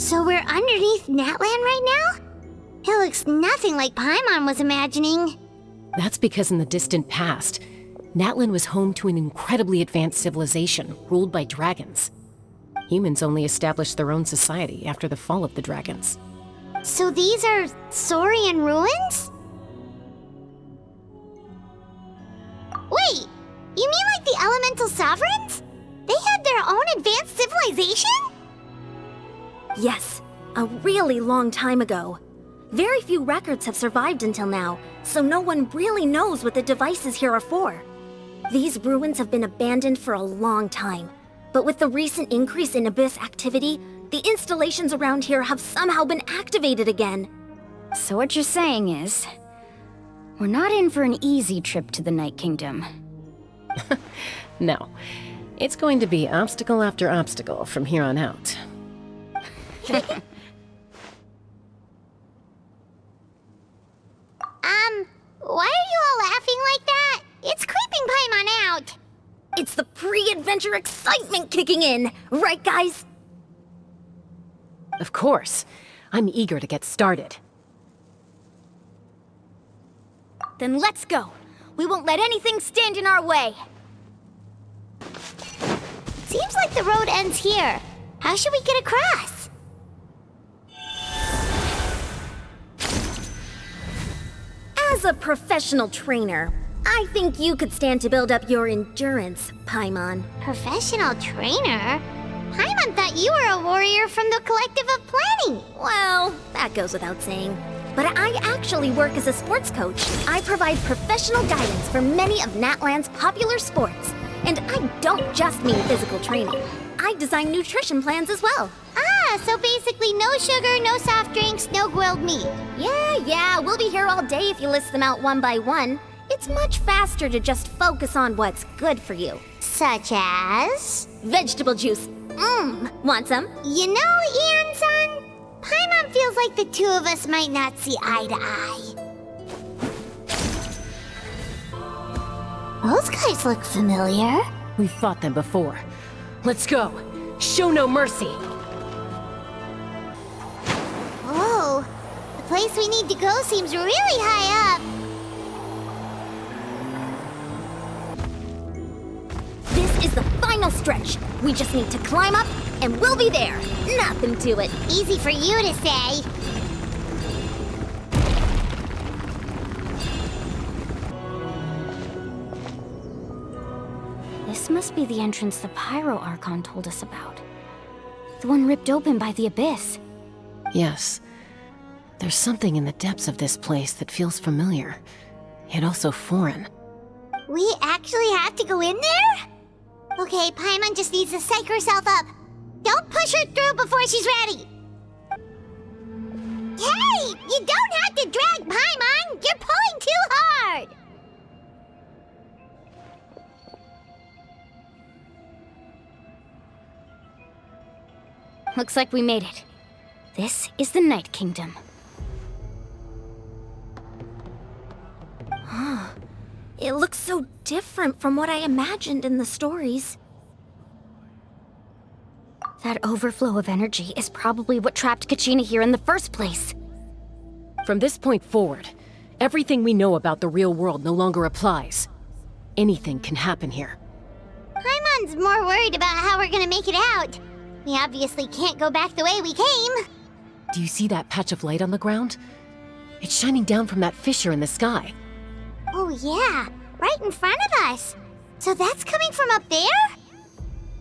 So we're underneath Natlan right now? It looks nothing like Paimon was imagining. That's because in the distant past, Natlan was home to an incredibly advanced civilization ruled by dragons. Humans only established their own society after the fall of the dragons. So these are Saurian ruins? Wait, you mean like the elemental sovereigns? They had their own advanced civilization? Yes, a really long time ago. Very few records have survived until now, so no one really knows what the devices here are for. These ruins have been abandoned for a long time, but with the recent increase in Abyss activity, the installations around here have somehow been activated again. So what you're saying is, we're not in for an easy trip to the Night Kingdom. No. It's going to be obstacle after obstacle from here on out. Why are you all laughing like that? It's creeping Paimon out. It's the pre-adventure excitement kicking in, right guys? Of course. I'm eager to get started. Then let's go. We won't let anything stand in our way. Seems like the road ends here. How should we get across? As a professional trainer, I think you could stand to build up your endurance, Paimon. Professional trainer? Paimon thought you were a warrior from the Collective of Planning. Well, that goes without saying. But I actually work as a sports coach. I provide professional guidance for many of Natlan's popular sports. And I don't just mean physical training. I design nutrition plans as well. Ah, so basically no sugar, no soft drinks, no grilled meat. Yeah, we'll be here all day if you list them out one by one. It's much faster to just focus on what's good for you. Such as? Vegetable juice. Want some? You know, Ian-san, Paimon feels like the two of us might not see eye to eye. Those guys look familiar. We've fought them before. Let's go. Show no mercy. Whoa, the place we need to go seems really high up. This is the final stretch. We just need to climb up, and we'll be there. Nothing to it. Easy for you to say. This must be the entrance the Pyro Archon told us about. The one ripped open by the Abyss. Yes. There's something in the depths of this place that feels familiar, yet also foreign. We actually have to go in there? Okay, Paimon just needs to psych herself up. Don't push her through before she's ready. Hey! You don't have to drag Paimon! You're pulling too hard! Looks like we made it. This is the Night Kingdom. It looks so different from what I imagined in the stories. That overflow of energy is probably what trapped Kachina here in the first place. From this point forward, everything we know about the real world no longer applies. Anything can happen here. Paimon's more worried about how we're gonna make it out. We obviously can't go back the way we came. Do you see that patch of light on the ground? It's shining down from that fissure in the sky. Oh yeah, right in front of us. So that's coming from up there?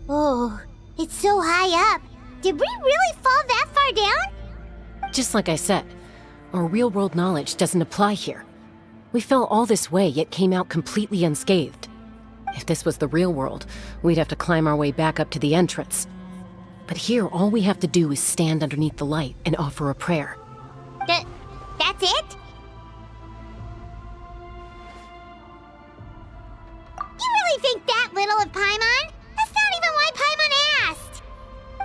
Oh, it's so high up. Did we really fall that far down? Just like I said, our real-world knowledge doesn't apply here. We fell all this way, yet came out completely unscathed. If this was the real world, we'd have to climb our way back up to the entrance. But here, all we have to do is stand underneath the light and offer a prayer. That's it? You really think that little of Paimon? That's not even why Paimon asked!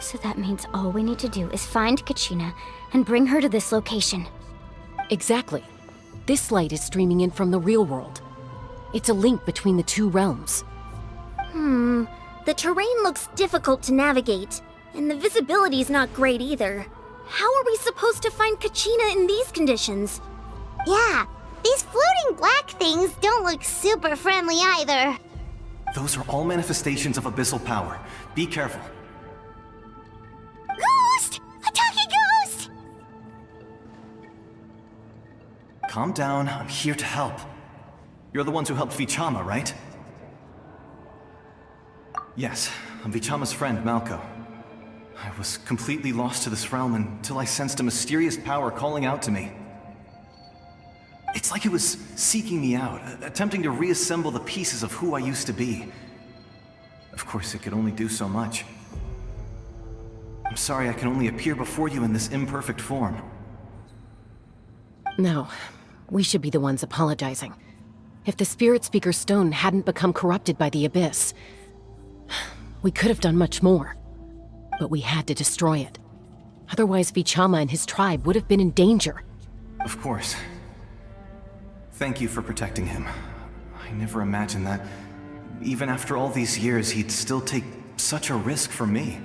So that means all we need to do is find Kachina and bring her to this location. Exactly. This light is streaming in from the real world. It's a link between the two realms. The terrain looks difficult to navigate, and the visibility's not great either. How are we supposed to find Kachina in these conditions? Yeah, these floating black things don't look super friendly either. Those are all manifestations of abyssal power. Be careful. Ghost! A talking ghost! Calm down, I'm here to help. You're the ones who helped Vichama, right? Yes, I'm Vichama's friend, Malco. I was completely lost to this realm until I sensed a mysterious power calling out to me. It's like it was seeking me out, attempting to reassemble the pieces of who I used to be. Of course, it could only do so much. I'm sorry I can only appear before you in this imperfect form. No, we should be the ones apologizing. If the Spirit Speaker's stone hadn't become corrupted by the Abyss, we could have done much more. But we had to destroy it. Otherwise, Vichama and his tribe would have been in danger. Of course. Thank you for protecting him. I never imagined that, even after all these years, he'd still take such a risk for me.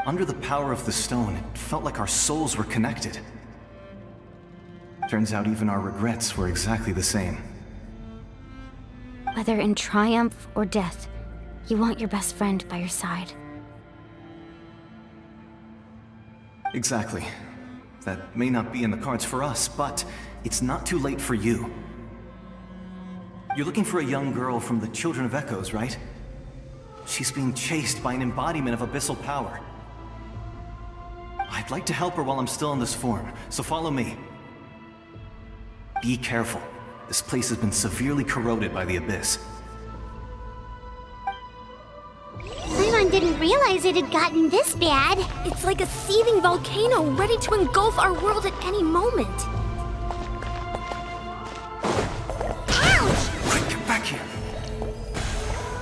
Under the power of the stone, it felt like our souls were connected. Turns out even our regrets were exactly the same. Whether in triumph or death, you want your best friend by your side. Exactly. That may not be in the cards for us, but it's not too late for you. You're looking for a young girl from the Children of Echoes, right? She's being chased by an embodiment of abyssal power. I'd like to help her while I'm still in this form, so follow me. Be careful. This place has been severely corroded by the Abyss. Paimon didn't realize it had gotten this bad. It's like a seething volcano ready to engulf our world at any moment. Ouch! Quick, get back here.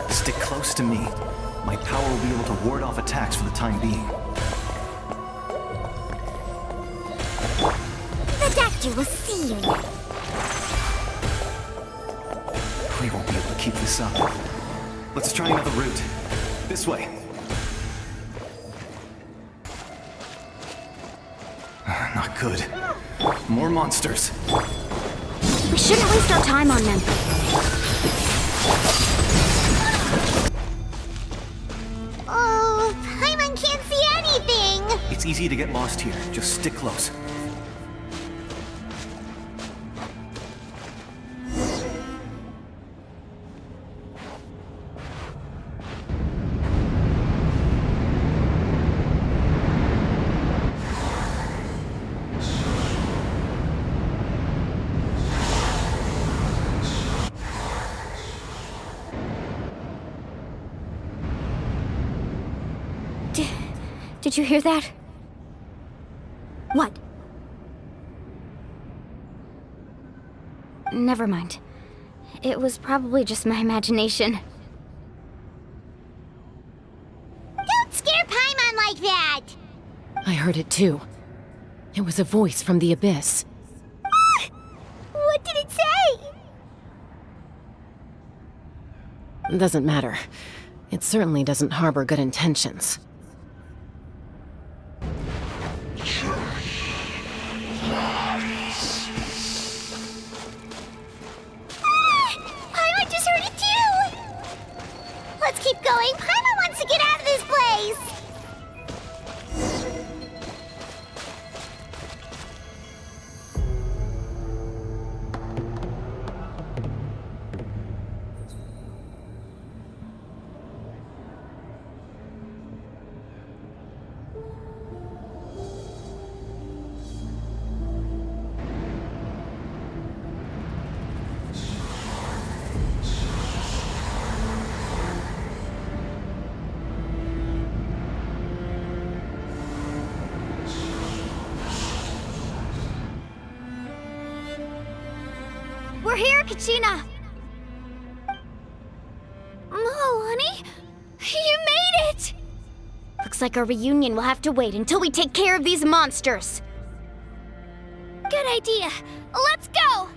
Stick close to me. My power will be able to ward off attacks for the time being. The doctor will see you. We won't be able to keep this up. Let's try another route. This way. Not good. More monsters. We shouldn't waste our time on them. Oh, Paimon can't see anything. It's easy to get lost here. Just stick close. Did you hear that? What? Never mind. It was probably just my imagination. Don't scare Paimon like that. I heard it too. It was a voice from the Abyss. What did it say? Doesn't matter. It certainly doesn't harbor good intentions. Paimon just heard it too! Let's keep going. Paimon wants to get out of this place! We're here, Kachina! Oh, honey? You made it! Looks like our reunion will have to wait until we take care of these monsters. Good idea. Let's go!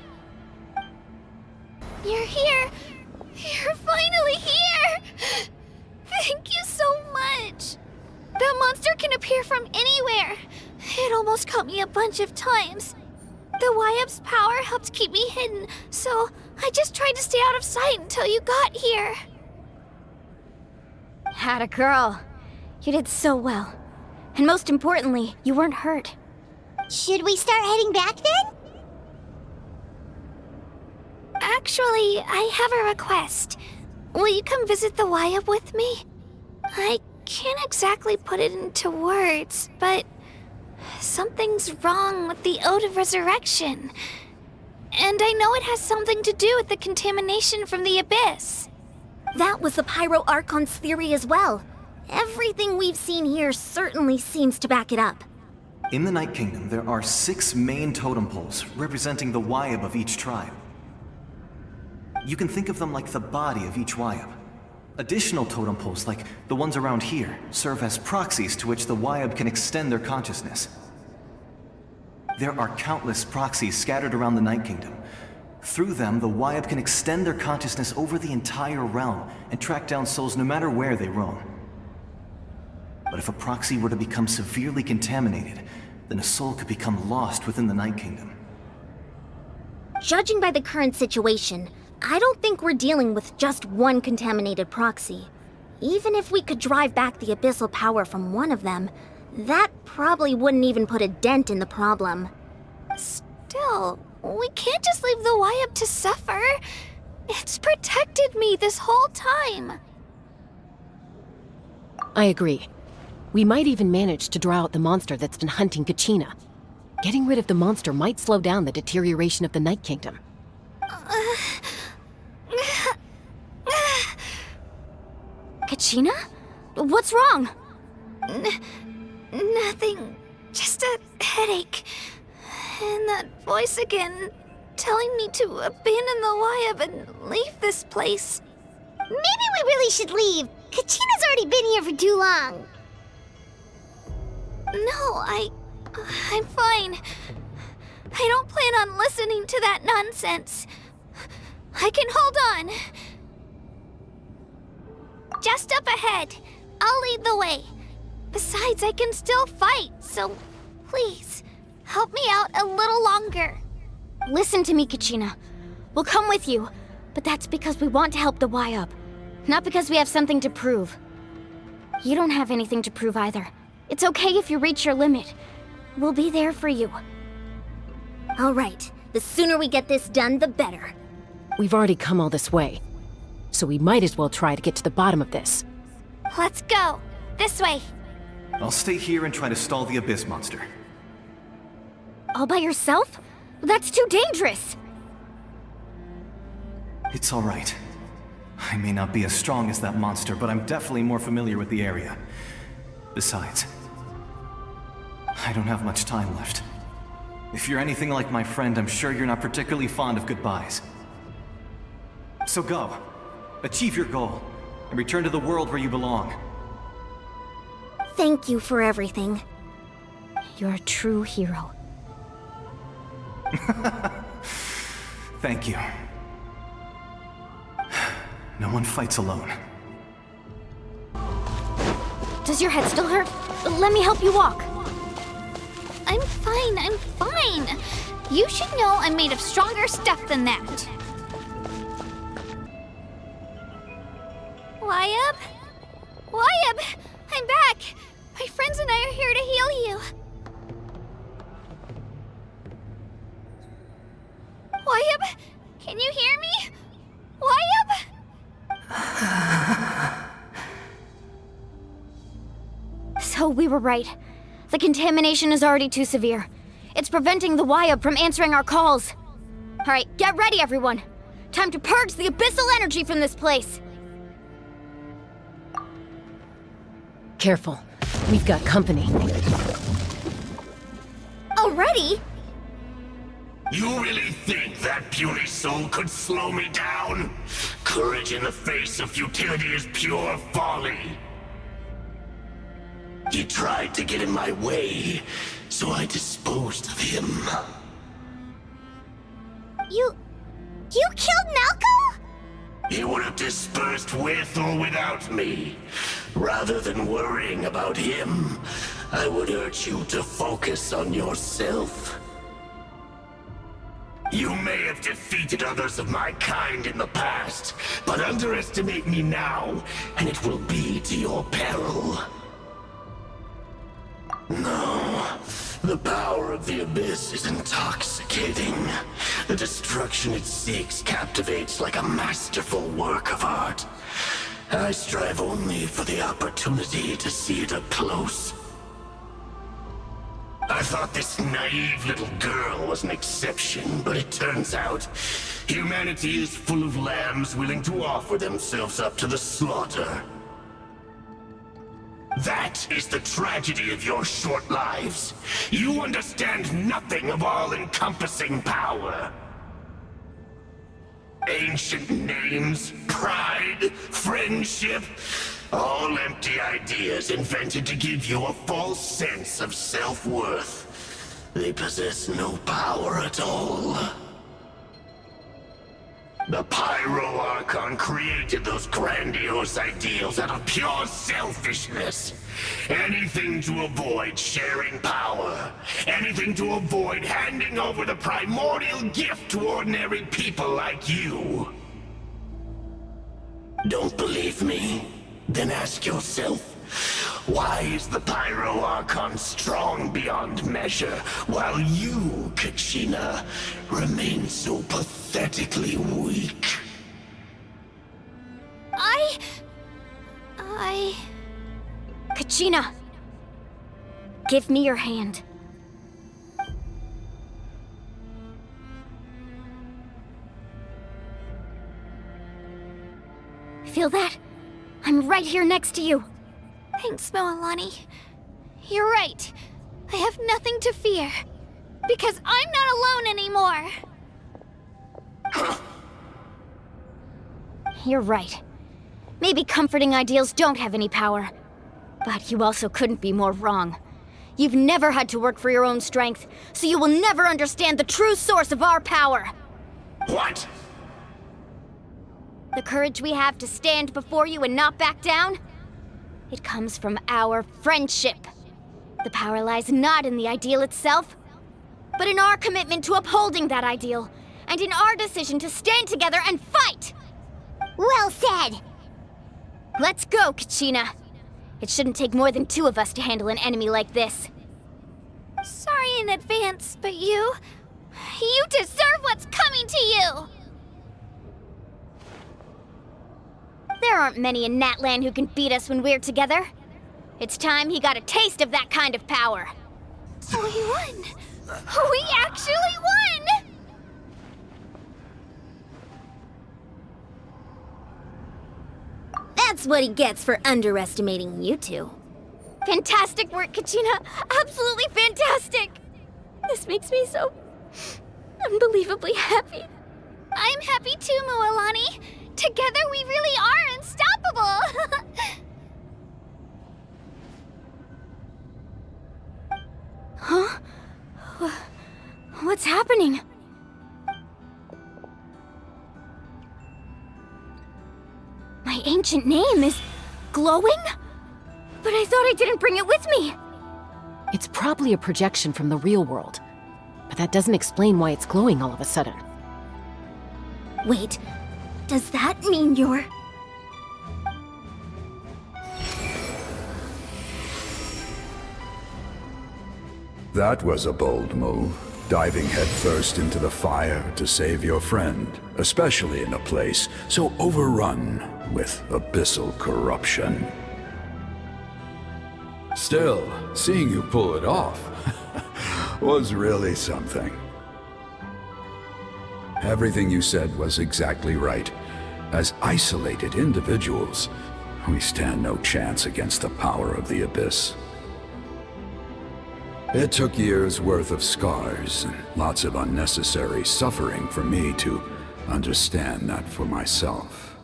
You're here. You're finally here! Thank you so much. That monster can appear from anywhere. It almost caught me a bunch of times. The Wyap's power helped keep me hidden, so I just tried to stay out of sight until you got here. Atta girl. You did so well. And most importantly, you weren't hurt. Should we start heading back then? Actually, I have a request. Will you come visit the Wyap with me? I can't exactly put it into words, but something's wrong with the Ode of Resurrection. And I know it has something to do with the contamination from the Abyss. That was the Pyro Archon's theory as well. Everything we've seen here certainly seems to back it up. In the Night Kingdom, there are 6 main totem poles representing the Wyap of each tribe. You can think of them like the body of each Wyap. Additional totem poles, like the ones around here, serve as proxies to which the Wyap can extend their consciousness. There are countless proxies scattered around the Night Kingdom. Through them, the Wyap can extend their consciousness over the entire realm and track down souls no matter where they roam. But if a proxy were to become severely contaminated, then a soul could become lost within the Night Kingdom. Judging by the current situation, I don't think we're dealing with just one contaminated proxy. Even if we could drive back the abyssal power from one of them, that probably wouldn't even put a dent in the problem. Still, we can't just leave the Wyap to suffer. It's protected me this whole time. I agree. We might even manage to draw out the monster that's been hunting Kachina. Getting rid of the monster might slow down the deterioration of the Night Kingdom. Kachina? What's wrong? Nothing. Just a headache. And that voice again, telling me to abandon the Wyap and leave this place. Maybe we really should leave. Kachina's already been here for too long. No, I'm fine. I don't plan on listening to that nonsense. I can hold on. Just up ahead. I'll lead the way. Besides, I can still fight, so please, help me out a little longer. Listen to me, Kachina. We'll come with you, but that's because we want to help the Wyap, not because we have something to prove. You don't have anything to prove either. It's okay if you reach your limit. We'll be there for you. All right, the sooner we get this done, the better. We've already come all this way, so we might as well try to get to the bottom of this. Let's go. This way. I'll stay here and try to stall the Abyss monster. All by yourself? That's too dangerous! It's all right. I may not be as strong as that monster, but I'm definitely more familiar with the area. Besides, I don't have much time left. If you're anything like my friend, I'm sure you're not particularly fond of goodbyes. So go. Achieve your goal, and return to the world where you belong. Thank you for everything. You're a true hero. Thank you. No one fights alone. Does your head still hurt? Let me help you walk. I'm fine. You should know I'm made of stronger stuff than that. Wyap? Wyap! I'm back! My friends and I are here to heal you. Wyap? Can you hear me? Wyap? So we were right. The contamination is already too severe. It's preventing the Wyap from answering our calls. Alright, get ready everyone. Time to purge the abyssal energy from this place. Careful. We've got company. Already? You really think that puny soul could slow me down? Courage in the face of futility is pure folly. He tried to get in my way, so I disposed of him. You killed Malco? he would have dispersed with or without me. Rather than worrying about him, I would urge you to focus on yourself. You may have defeated others of my kind in the past, but underestimate me now, and it will be to your peril. No, the power of the Abyss is intoxicating. The destruction it seeks captivates like a masterful work of art. I strive only for the opportunity to see it up close. I thought this naive little girl was an exception, but it turns out humanity is full of lambs willing to offer themselves up to the slaughter. That is the tragedy of your short lives. You understand nothing of all-encompassing power. Ancient names, pride, friendship, all empty ideas invented to give you a false sense of self-worth. They possess no power at all. The Pyro Archon created those grandiose ideals out of pure selfishness. Anything to avoid sharing power. Anything to avoid handing over the primordial gift to ordinary people like you. Don't believe me? Then ask yourself, why is the Pyro Archon strong beyond measure, while you, Kachina, remain so pathetically weak? Kachina! Give me your hand. Feel that? I'm right here next to you. Thanks, Moalani. You're right. I have nothing to fear. Because I'm not alone anymore. You're right. Maybe comforting ideals don't have any power. But you also couldn't be more wrong. You've never had to work for your own strength, so you will never understand the true source of our power. What? The courage we have to stand before you and not back down? It comes from our friendship. The power lies not in the ideal itself, but in our commitment to upholding that ideal, and in our decision to stand together and fight! Well said! Let's go, Kachina. It shouldn't take more than 2 of us to handle an enemy like this. Sorry in advance, but you deserve what's coming to you! There aren't many in Natlan who can beat us when we're together. It's time he got a taste of that kind of power. We won! We actually won! That's what he gets for underestimating you two. Fantastic work, Kachina! Absolutely fantastic! This makes me so unbelievably happy. I'm happy too, Moalani. Together we really are unstoppable! Huh? What's happening? My ancient name is glowing? But I thought I didn't bring it with me. It's probably a projection from the real world. But that doesn't explain why it's glowing all of a sudden. Wait, does that mean you're... That was a bold move, diving headfirst into the fire to save your friend, especially in a place so overrun with abyssal corruption. Still, seeing you pull it off was really something. Everything you said was exactly right. As isolated individuals, we stand no chance against the power of the Abyss. It took years' worth of scars and lots of unnecessary suffering for me to understand that for myself.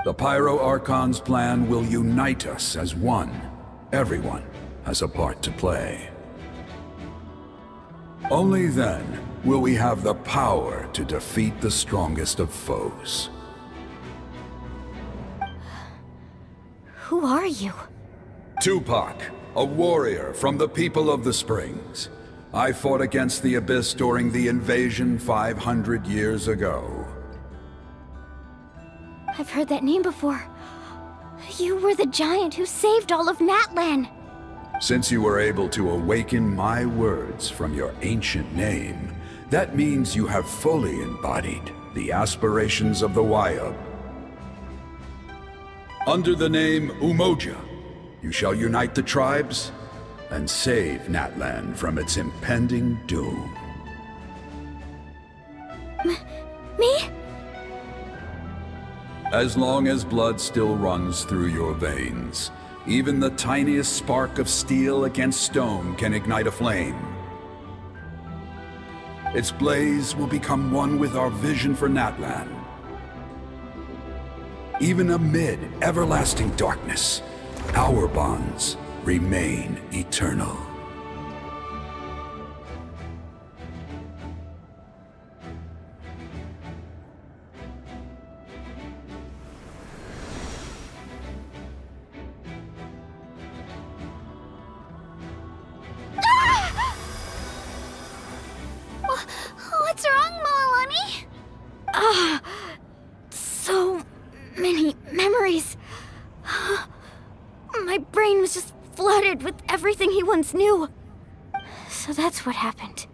The Pyro Archon's plan will unite us as one. Everyone has a part to play. Only then will we have the power to defeat the strongest of foes. Who are you? Tupac, a warrior from the people of the Springs. I fought against the Abyss during the invasion 500 years ago. I've heard that name before. You were the giant who saved all of Natlan. Since you were able to awaken my words from your ancient name, that means you have fully embodied the aspirations of the Wayub. Under the name Umoja, you shall unite the tribes and save Natlan from its impending doom. Me? As long as blood still runs through your veins, even the tiniest spark of steel against stone can ignite a flame. Its blaze will become one with our vision for Natlan. Even amid everlasting darkness, our bonds remain eternal. What's wrong, Malani? So many memories. My brain was just flooded with everything he once knew. So that's what happened.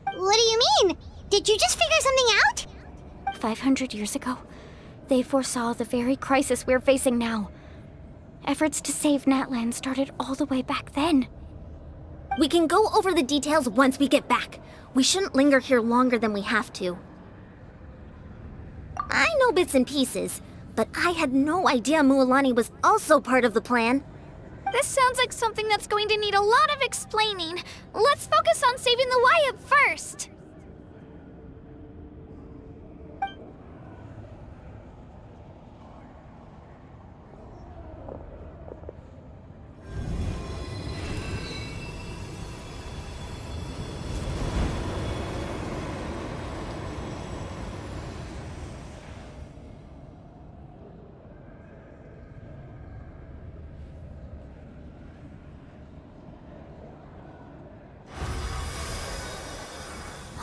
What do you mean? Did you just figure something out? 500 years ago, they foresaw the very crisis we're facing now. Efforts to save Natlan started all the way back then. We can go over the details once we get back. We shouldn't linger here longer than we have to. I know bits and pieces, but I had no idea Mualani was also part of the plan. This sounds like something that's going to need a lot of explaining. Let's focus on saving the Wayub first.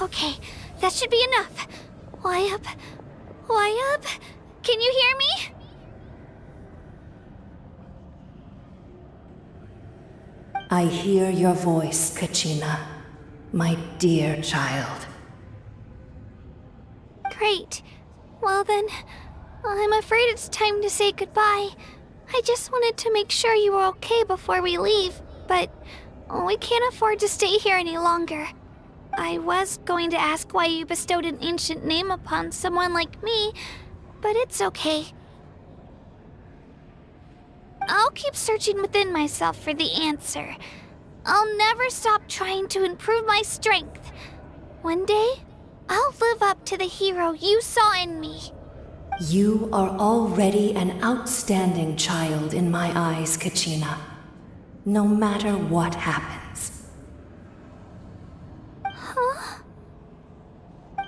Okay, that should be enough. Wayub? Wayub? Can you hear me? I hear your voice, Kachina, my dear child. Great. Well then, I'm afraid it's time to say goodbye. I just wanted to make sure you were okay before we leave, but we can't afford to stay here any longer. I was going to ask why you bestowed an ancient name upon someone like me, but it's okay. I'll keep searching within myself for the answer. I'll never stop trying to improve my strength. One day, I'll live up to the hero you saw in me. You are already an outstanding child in my eyes, Kachina. No matter what happens. Huh?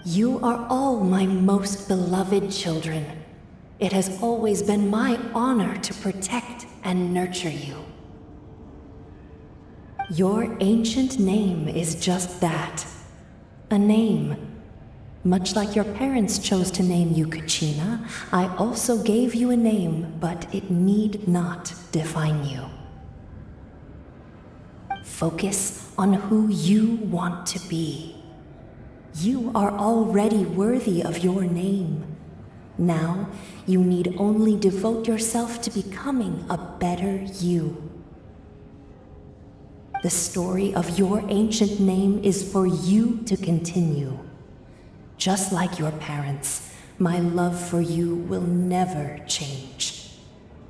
You are all my most beloved children. It has always been my honor to protect and nurture you. Your ancient name is just that. A name. Much like your parents chose to name you Kachina, I also gave you a name, but it need not define you. Focus on who you want to be. You are already worthy of your name. Now, you need only devote yourself to becoming a better you. The story of your ancient name is for you to continue. Just like your parents, my love for you will never change,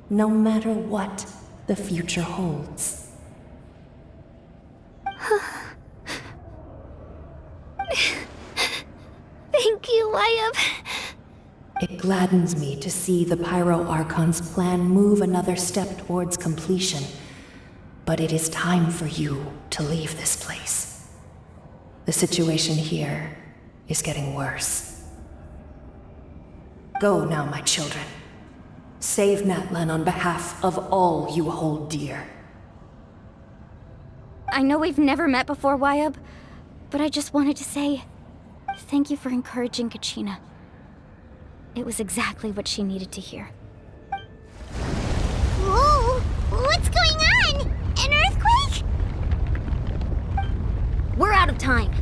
no matter what the future holds. Thank you, Wayub. It gladdens me to see the Pyro Archon's plan move another step towards completion. But it is time for you to leave this place. The situation here is getting worse. Go now, my children. Save Natlan on behalf of all you hold dear. I know we've never met before, Wyub, but I just wanted to say thank you for encouraging Kachina. It was exactly what she needed to hear. Whoa! What's going on? An earthquake? We're out of time.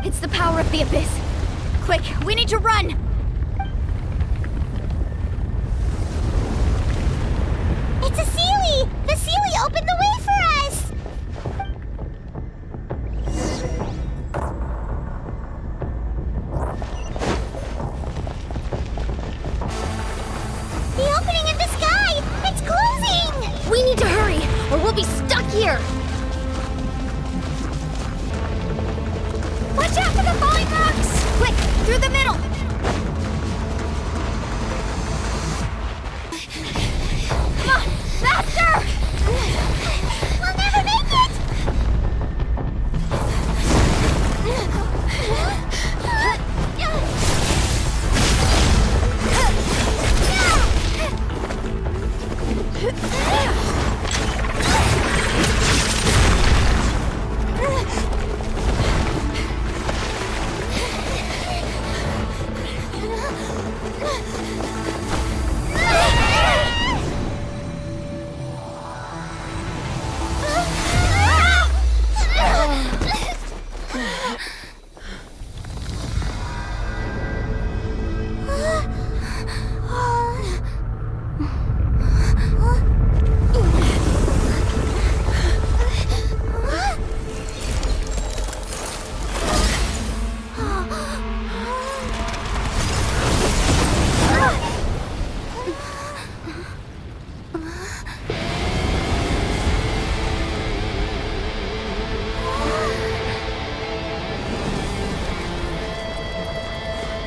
It's the power of the Abyss. Quick, we need to run! It's a Seelie! The Seelie opened the way for us! The opening in the sky! It's closing! We need to hurry, or we'll be stuck here! Watch out for the falling rocks! Quick, through the middle! Come on, faster! We'll never make it!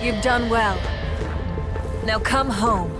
You've done well. Now come home.